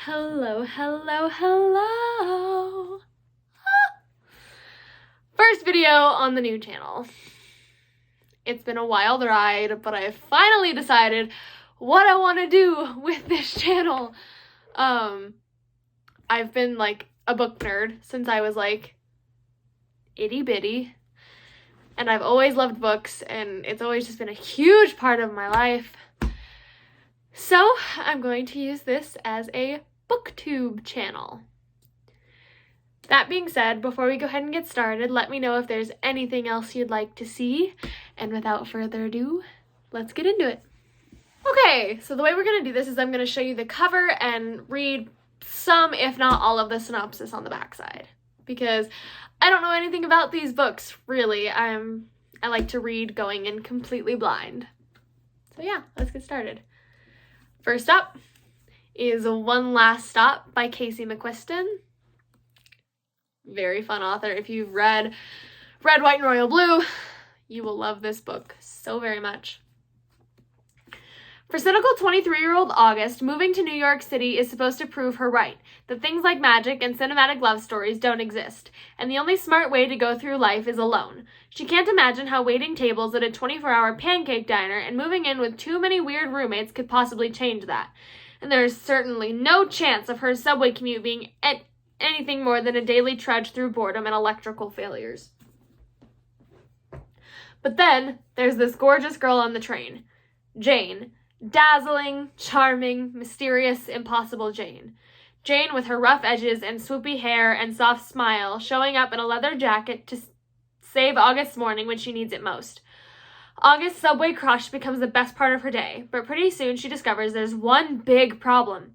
Hello, hello, hello. First video on the new channel. It's been a wild ride, but I finally decided what I want to do with this channel. I've been like a book nerd since I was like itty bitty, and I've always loved books, and it's always just been a huge part of my life. So I'm going to use this as a Booktube channel. That being said, before we go ahead and get started, let me know if there's anything else you'd like to see. And without further ado, let's get into it. Okay, so the way we're going to do this is I'm going to show you the cover and read some, if not all, of the synopsis on the backside. Because I don't know anything about these books, really. I like to read going in completely blind. So yeah, let's get started. First up is One Last Stop by Casey McQuiston. Very fun author. If you've read Red, White, and Royal Blue, you will love this book so very much. For cynical 23-year-old August, moving to New York City is supposed to prove her right, that things like magic and cinematic love stories don't exist, and the only smart way to go through life is alone. She can't imagine how waiting tables at a 24-hour pancake diner and moving in with too many weird roommates could possibly change that. And there is certainly no chance of her subway commute being anything more than a daily trudge through boredom and electrical failures. But then, there's this gorgeous girl on the train, Jane. Dazzling, charming, mysterious, impossible Jane. Jane with her rough edges and swoopy hair and soft smile, showing up in a leather jacket to save August's morning when she needs it most. August's subway crush becomes the best part of her day, but pretty soon she discovers there's one big problem.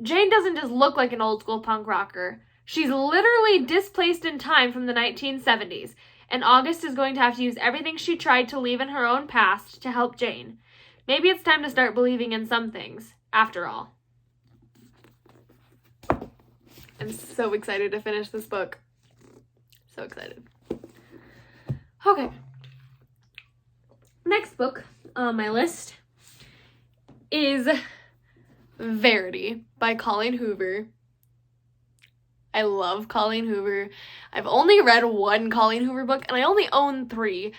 Jane doesn't just look like an old-school punk rocker. She's literally displaced in time from the 1970s, and August is going to have to use everything she tried to leave in her own past to help Jane. Maybe it's time to start believing in some things, after all. I'm so excited to finish this book. So excited. Okay. Next book on my list is Verity by Colleen Hoover. I love Colleen Hoover. I've only read one Colleen Hoover book, and I only own 3.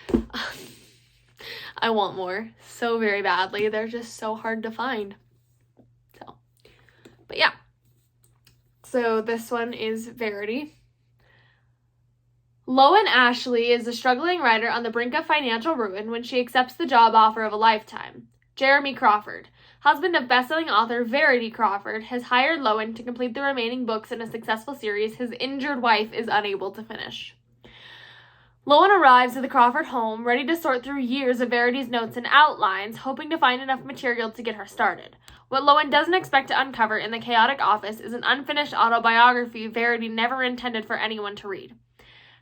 I want more so very badly. They're just so hard to find. But yeah. So this one is Verity. Loan Ashley is a struggling writer on the brink of financial ruin when she accepts the job offer of a lifetime. Jeremy Crawford, husband of best-selling author Verity Crawford, has hired Loan to complete the remaining books in a successful series his injured wife is unable to finish. Loan arrives at the Crawford home, ready to sort through years of Verity's notes and outlines, hoping to find enough material to get her started. What Loan doesn't expect to uncover in the chaotic office is an unfinished autobiography Verity never intended for anyone to read.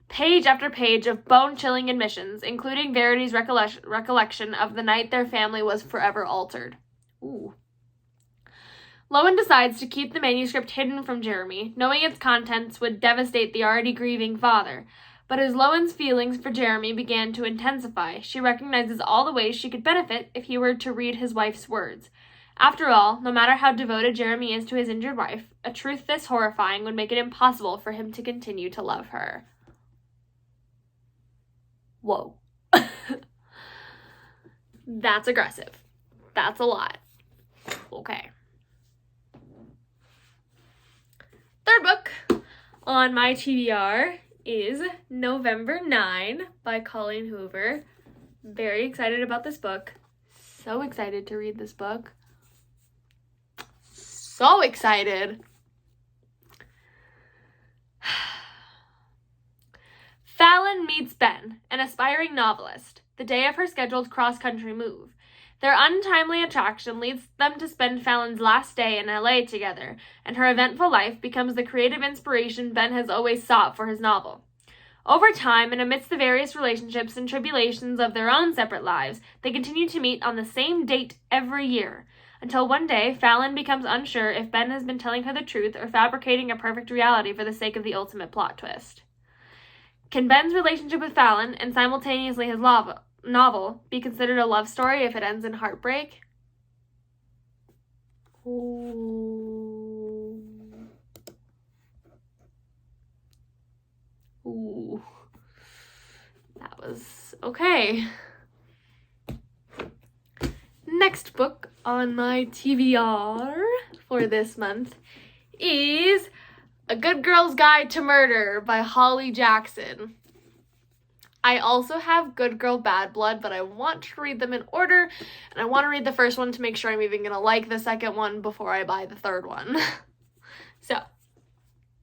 Page after page of bone-chilling admissions, including Verity's recollection of the night their family was forever altered. Ooh. Loan decides to keep the manuscript hidden from Jeremy, knowing its contents would devastate the already grieving father. But as Loan's feelings for Jeremy began to intensify, she recognizes all the ways she could benefit if he were to read his wife's words. After all, no matter how devoted Jeremy is to his injured wife, a truth this horrifying would make it impossible for him to continue to love her. Whoa. That's aggressive. That's a lot. Okay. Third book on my TBR is November 9 by Colleen Hoover. Very excited about this book. So excited to read this book. So excited. Fallon meets Ben, an aspiring novelist, the day of her scheduled cross-country move. Their untimely attraction leads them to spend Fallon's last day in LA together, and her eventful life becomes the creative inspiration Ben has always sought for his novel. Over time, and amidst the various relationships and tribulations of their own separate lives, they continue to meet on the same date every year, until one day Fallon becomes unsure if Ben has been telling her the truth or fabricating a perfect reality for the sake of the ultimate plot twist. Can Ben's relationship with Fallon, and simultaneously his novel, be considered a love story if it ends in heartbreak? Ooh. was okay. Next book on my TBR for this month is A Good Girl's Guide to Murder by Holly Jackson. I also have Good Girl, Bad Blood, but I want to read them in order, and I want to read the first one to make sure I'm even going to like the second one before I buy the third one. So,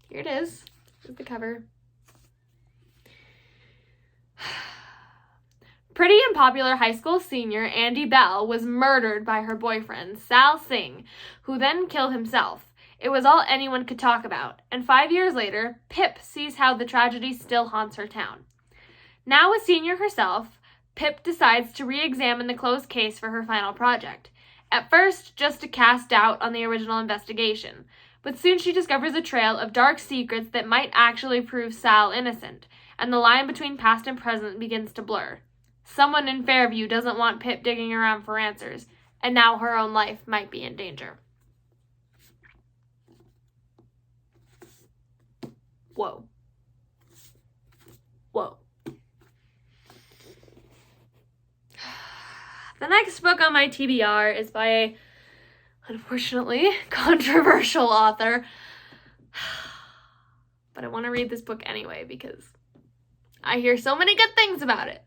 here it is. Here's the cover. Pretty and popular high school senior Andy Bell was murdered by her boyfriend, Sal Singh, who then killed himself. It was all anyone could talk about, and 5 years later, Pip sees how the tragedy still haunts her town. Now a senior herself, Pip decides to re-examine the closed case for her final project. At first, just to cast doubt on the original investigation, but soon she discovers a trail of dark secrets that might actually prove Sal innocent, and the line between past and present begins to blur. Someone in Fairview doesn't want Pip digging around for answers, and now her own life might be in danger. Whoa. Whoa. The next book on my TBR is by a, unfortunately, controversial author. But I want to read this book anyway because I hear so many good things about it.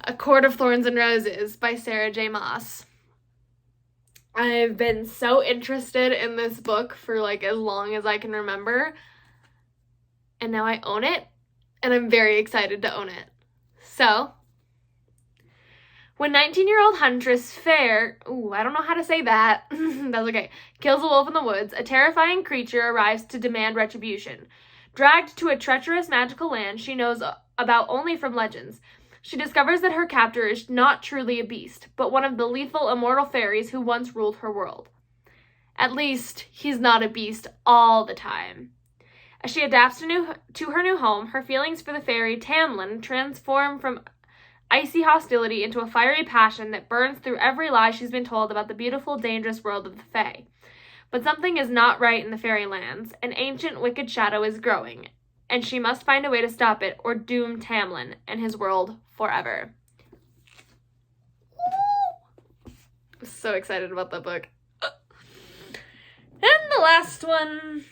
A Court of Thorns and Roses by Sarah J. Maas. I've been so interested in this book for like as long as I can remember. And now I own it, and I'm very excited to own it. So, when 19-year-old huntress Fair, I don't know how to say that, that's okay, kills a wolf in the woods, a terrifying creature arrives to demand retribution. Dragged to a treacherous magical land she knows about only from legends, she discovers that her captor is not truly a beast, but one of the lethal immortal fairies who once ruled her world. At least, he's not a beast all the time. As she adapts to her new home, her feelings for the fairy Tamlin transform from icy hostility into a fiery passion that burns through every lie she's been told about the beautiful, dangerous world of the Fae. But something is not right in the fairylands. An ancient, wicked shadow is growing, and she must find a way to stop it or doom Tamlin and his world forever. I'm so excited about that book. And the last one,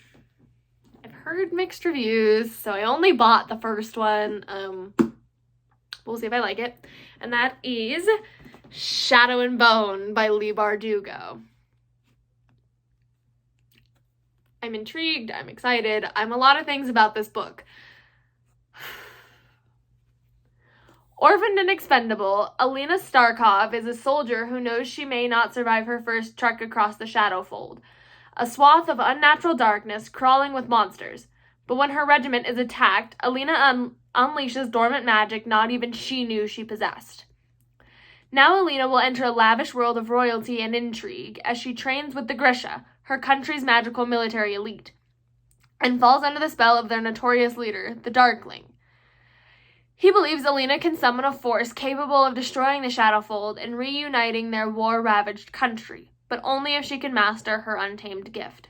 I've heard mixed reviews, so I only bought the first one. We'll see if I like it. And that is Shadow and Bone by Leigh Bardugo. I'm intrigued, I'm excited, I'm a lot of things about this book. Orphaned and expendable, Alina Starkov is a soldier who knows she may not survive her first trek across the Shadowfold, a swath of unnatural darkness crawling with monsters. But when her regiment is attacked, Alina unleashes dormant magic not even she knew she possessed. Now Alina will enter a lavish world of royalty and intrigue as she trains with the Grisha, her country's magical military elite, and falls under the spell of their notorious leader, the Darkling. He believes Alina can summon a force capable of destroying the Shadowfold and reuniting their war-ravaged country, but only if she can master her untamed gift.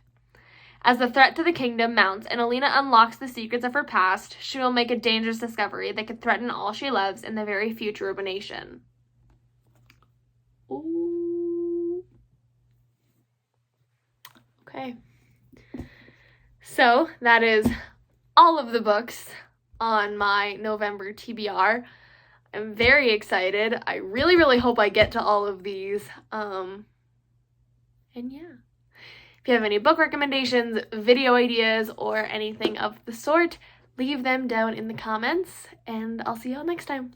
As the threat to the kingdom mounts and Alina unlocks the secrets of her past, she will make a dangerous discovery that could threaten all she loves in the very future of a nation. Ooh. Okay. So, that is all of the books on my November TBR. I'm very excited. I really, really hope I get to all of these. And yeah. If you have any book recommendations, video ideas, or anything of the sort, leave them down in the comments, and I'll see y'all next time.